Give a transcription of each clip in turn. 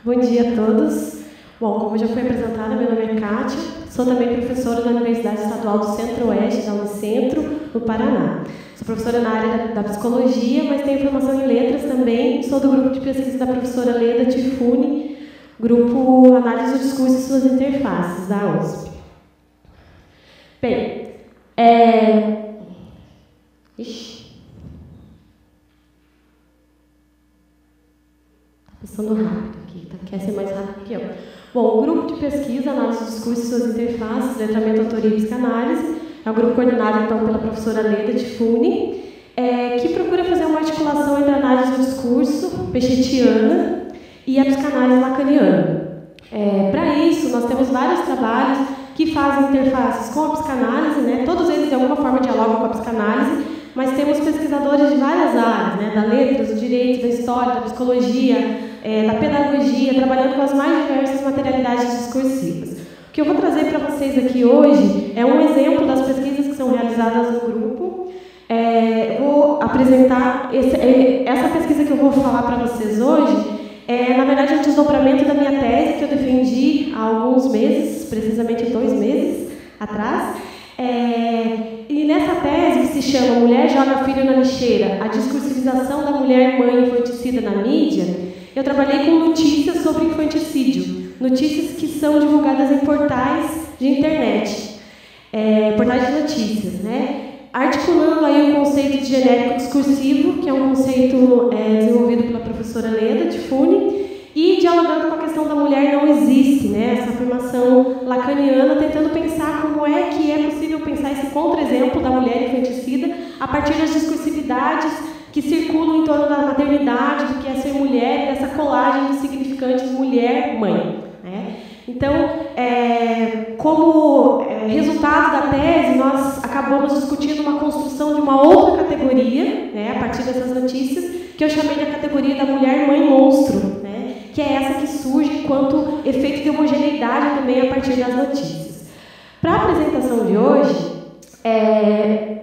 Bom dia a todos. Bom, como já foi apresentada, meu nome é Kátia, sou também professora da Universidade Estadual do Centro-Oeste, da Unicentro, no Paraná. Sou professora na área da psicologia, mas tenho formação em letras também, sou do grupo de pesquisa da professora Leda Tifune, grupo Análise do Discurso e suas Interfaces, da USP. Bem, Passando rápido aqui, tá? Quer ser mais rápido que eu. Bom, o grupo de pesquisa, análise do discurso e suas interfaces, letramento, autoria e psicanálise, é um grupo coordenado, então, pela professora Leda Tifune, que procura fazer uma articulação entre a análise do discurso pechetiana e a psicanálise lacaniana. Para isso, nós temos vários trabalhos que fazem interfaces com a psicanálise, né? Todos eles, de alguma forma, dialogam com a psicanálise, mas temos pesquisadores de várias áreas, né? Da letras, do direito, da história, da psicologia, da pedagogia, trabalhando com as mais diversas materialidades discursivas. O que eu vou trazer para vocês aqui hoje é um exemplo das pesquisas que são realizadas no grupo. Vou apresentar essa pesquisa que eu vou falar para vocês hoje. Na verdade, é um desdobramento da minha tese que eu defendi há alguns meses, precisamente 2 meses atrás. E nessa tese, que se chama Mulher Joga Filho na Lixeira, a discursivização da mulher mãe infanticida na mídia, eu trabalhei com notícias sobre infanticídio, notícias que são divulgadas em portais de internet, portais de notícias, né? Articulando aí o conceito de genérico discursivo, que é um conceito desenvolvido pela professora Leda Tifune, e dialogando com a questão da mulher não existe, né? Essa afirmação lacaniana, tentando pensar como é que é possível pensar esse contra-exemplo da mulher infanticida a partir das discursividades que circulam em torno da maternidade, do que é ser mulher, dessa colagem de significantes mulher-mãe. Né? Então, como resultado da tese, nós acabamos discutindo uma construção de uma outra categoria, né, a partir dessas notícias, que eu chamei de categoria da mulher-mãe-monstro, né, que é essa que surge enquanto efeito de homogeneidade também a partir das notícias. Para a apresentação de hoje,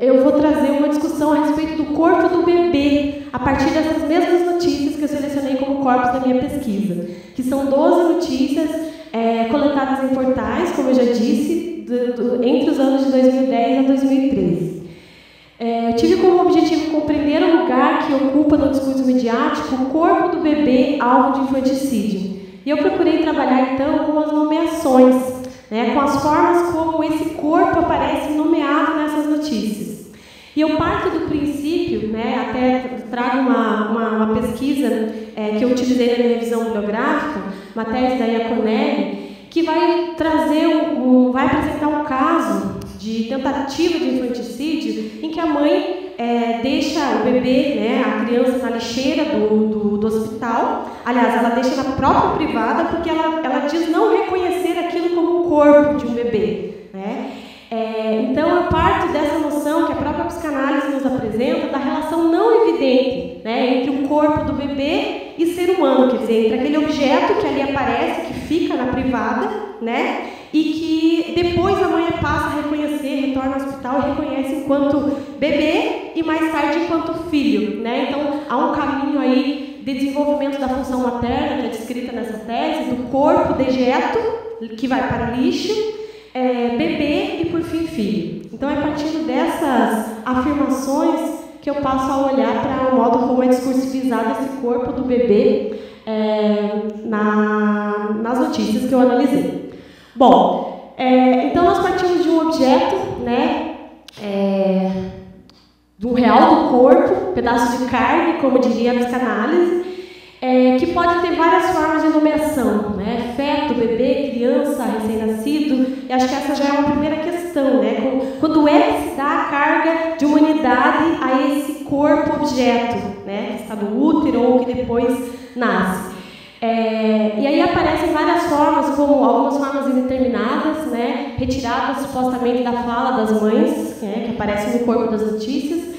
eu vou trazer uma discussão a respeito do corpo do bebê, a partir dessas mesmas notícias que eu selecionei como corpus da minha pesquisa, que são 12 notícias coletadas em portais, como eu já disse, entre os anos de 2010 a 2013. Eu tive como objetivo compreender o lugar que ocupa no discurso midiático o corpo do bebê alvo de infanticídio. E eu procurei trabalhar, então, com as nomeações, né, com as formas como esse corpo aparece nomeado nessas notícias. E eu parto do princípio, né, até trago uma pesquisa que eu utilizei na minha revisão bibliográfica, uma tese da Iaconelli, que vai trazer vai apresentar um caso de tentativa de infanticídio em que a mãe deixa o bebê, né, a criança na lixeira do hospital. Aliás, ela deixa na própria privada porque ela diz não reconhecer aquilo como um corpo de um bebê. Né? Então, eu parto dessa noção que a própria psicanálise nos apresenta da relação não evidente, né, entre o corpo do bebê e ser humano, quer dizer, entre aquele objeto que ali aparece, que fica na privada, né, e que depois a mãe passa a reconhecer, retorna ao hospital e reconhece enquanto bebê e mais tarde enquanto filho. Né? Então, há um caminho aí de desenvolvimento da função materna, que é descrita nessa tese, do corpo dejeto, que vai para o lixo, bebê e, por fim, filho. Então, é partindo dessas afirmações que eu passo a olhar para o modo como é discursivizado esse corpo do bebê nas notícias que eu analisei. Bom, então nós partimos de um objeto, né, de um real do corpo, pedaço de carne, como diria a psicanálise, que pode ter várias formas de nomeação, né? Feto, bebê, criança, recém-nascido. E acho que essa já é uma primeira questão, né? Quando é que se dá a carga de humanidade a esse corpo-objeto, né? Que está no útero ou que depois nasce. E aí aparecem várias formas, como algumas formas indeterminadas, né? Retiradas supostamente da fala das mães, né? Que aparecem no corpo das notícias.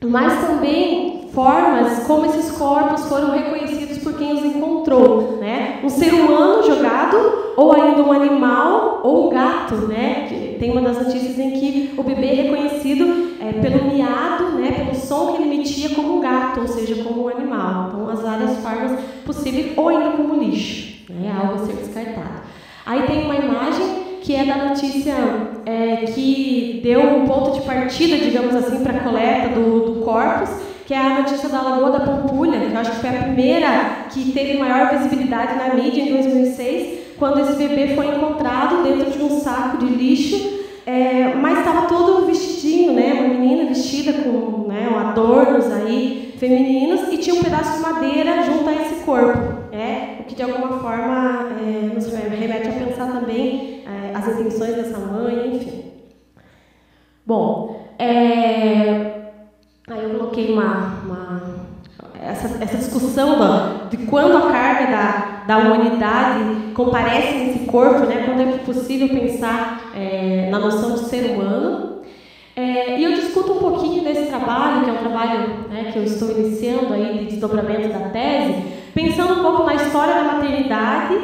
Mas também formas como esses corpos foram reconhecidos por quem os encontrou, né? Um ser humano jogado, ou ainda um animal, ou um gato, né? Tem uma das notícias em que o bebê é reconhecido pelo miado, né? Pelo som que ele emitia como um gato, ou seja, como um animal. Então, as várias formas possíveis, ou ainda como lixo, né? Algo a ser descartado. Aí tem uma imagem que é da notícia que deu um ponto de partida, digamos assim, para a coleta do corpus, que é a notícia da Lagoa da Pampulha, que eu acho que foi a primeira que teve maior visibilidade na mídia em 2006, quando esse bebê foi encontrado dentro de um saco de lixo, mas estava todo vestidinho, né? Uma menina vestida com, né, adornos aí femininos, e tinha um pedaço de madeira junto a esse corpo, o que de alguma forma nos remete a pensar também as intenções dessa mãe, enfim. Bom, aí eu coloquei essa discussão de quando a carga da humanidade comparece nesse corpo, né, quando é possível pensar na noção de ser humano. E eu discuto um pouquinho nesse trabalho, que é um trabalho, né, que eu estou iniciando aí de desdobramento da tese, pensando um pouco na história da maternidade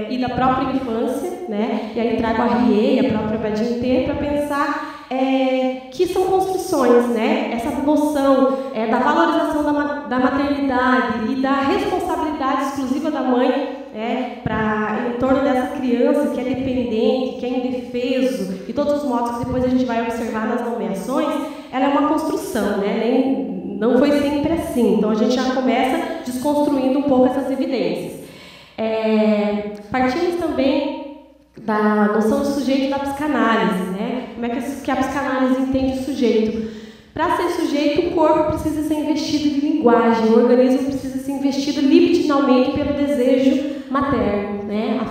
e da própria infância, né, e aí trago a Rie e a própria Badinter para pensar que são construções, né? Essa noção da valorização da maternidade e da responsabilidade exclusiva da mãe em torno dessa criança que é dependente, que é indefeso, e todos os modos que depois a gente vai observar nas nomeações, ela é uma construção, né? Não foi sempre assim. Então a gente já começa desconstruindo um pouco essas evidências. Partimos também da noção de sujeito da psicanálise, né? Como é que a psicanálise entende o sujeito? Para ser sujeito, o corpo precisa ser investido de linguagem, o organismo precisa ser investido libidinalmente pelo desejo materno, né? A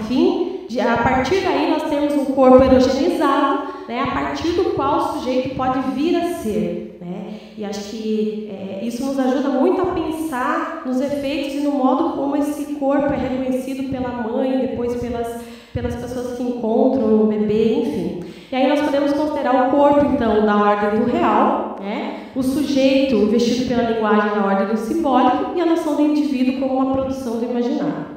partir daí nós temos um corpo erogenizado, né? A partir do qual o sujeito pode vir a ser, né? E acho que isso nos ajuda muito a pensar nos efeitos e no modo como esse corpo é reconhecido pela mãe, depois pelas pessoas que encontram o bebê, enfim. E aí nós podemos considerar o corpo, então, da ordem do real, né? O sujeito vestido pela linguagem da ordem do simbólico e a noção do indivíduo como uma produção do imaginário.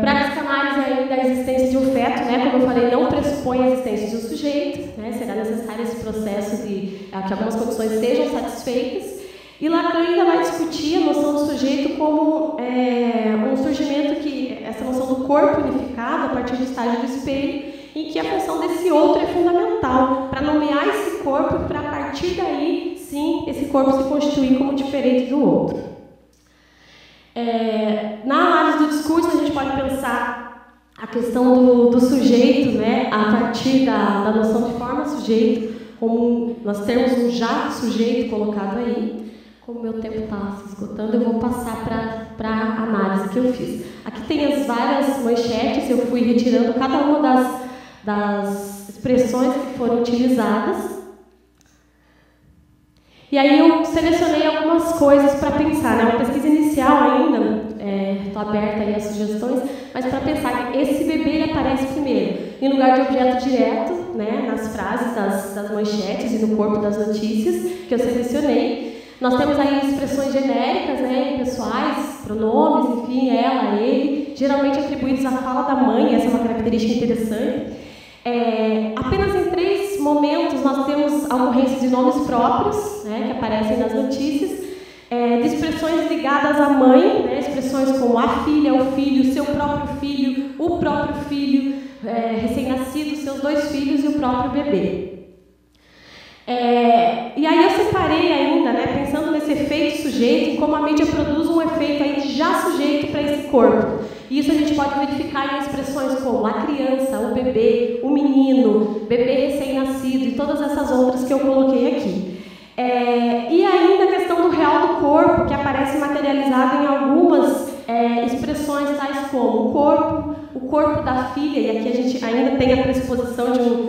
Para a psicanálise ainda a existência de um feto, né? Como eu falei, não pressupõe a existência de um sujeito, né? Será necessário esse processo de que algumas condições sejam satisfeitas. E Lacan ainda vai discutir a noção do sujeito como um surgimento essa noção do corpo unificado a partir do estágio do espelho, em que a função desse outro é fundamental para nomear esse corpo e para, a partir daí, sim, esse corpo se constituir como diferente do outro. Na análise do discurso, a gente pode pensar a questão do sujeito, né, a partir da noção de forma sujeito, como nós temos um já sujeito colocado aí. Como o meu tempo está se esgotando, eu vou passar para a análise que eu fiz. Aqui tem as várias manchetes, eu fui retirando cada uma das expressões que foram utilizadas. E aí eu selecionei algumas coisas para pensar, né? Uma pesquisa inicial ainda, estou aberta aí às sugestões, mas para pensar que esse bebê ele aparece primeiro, em lugar de objeto direto, né? Nas frases das manchetes e no corpo das notícias que eu selecionei. Nós temos aí expressões genéricas, né, pessoais, pronomes, enfim, ela, ele, geralmente atribuídos à fala da mãe, essa é uma característica interessante. Apenas em 3 momentos nós temos a ocorrência de nomes próprios, né, que aparecem nas notícias, de expressões ligadas à mãe, né, expressões como a filha, o filho, seu próprio filho, o próprio filho, recém-nascido, seus 2 filhos e o próprio bebê. E aí eu separei ainda, né, pensando nesse efeito sujeito, em como a mídia produz um efeito aí de já sujeito para esse corpo. E isso a gente pode verificar em expressões como a criança, o bebê, o menino, bebê recém-nascido e todas essas outras que eu coloquei aqui. E ainda a questão do real do corpo, que aparece materializado em algumas expressões tais como o corpo da filha, e aqui a gente ainda tem a pressuposição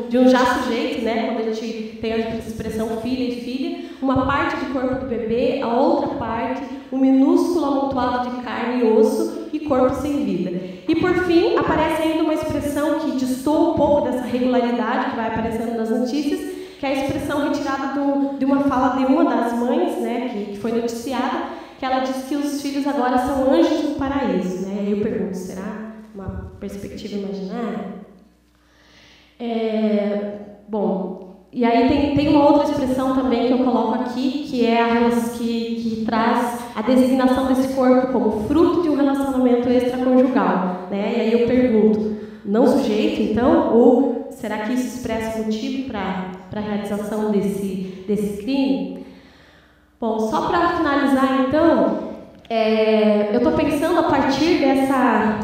de um já sujeito, né, quando a gente tem a expressão filha e filha, uma parte do corpo do bebê, a outra parte, um minúsculo amontoado de carne e osso e corpo sem vida. E por fim, aparece ainda uma expressão que destoa um pouco dessa regularidade que vai aparecendo nas notícias, que é a expressão retirada de uma fala de uma das mães, né, que foi noticiada, que ela diz que os filhos agora são anjos no paraíso, né? Eu pergunto, será uma perspectiva imaginária? Bom, E aí tem uma outra expressão também que eu coloco aqui, que é que traz a designação desse corpo como fruto de um relacionamento extraconjugal, né? E aí eu pergunto, não sujeito, então? Ou será que isso expressa motivo para a realização desse crime? Bom, só para finalizar, então, eu estou pensando a partir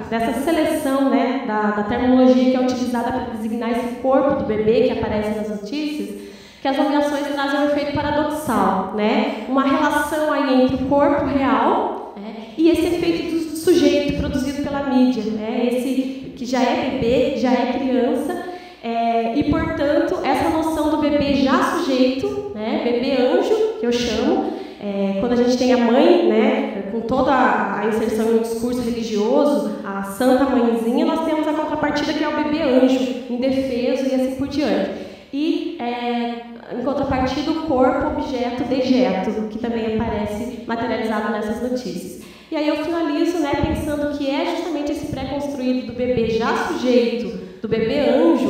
dessa seleção, né, da terminologia que é utilizada para designar esse corpo do bebê que aparece nas notícias, que as nomeações trazem um efeito paradoxal, né? Uma relação aí entre o corpo real, né, e esse efeito do sujeito produzido pela mídia, né? Esse que já é bebê, já é criança, e, portanto, essa noção do bebê já sujeito, né, bebê anjo, que eu chamo, quando a gente tem a mãe, né, com toda a inserção em um discurso religioso, a santa mãezinha, nós temos a contrapartida que é o bebê anjo, indefeso e assim por diante. E, em contrapartida, o corpo, objeto, dejeto, que também aparece materializado nessas notícias. E aí eu finalizo, né, pensando que é justamente esse pré-construído do bebê já sujeito, do bebê anjo,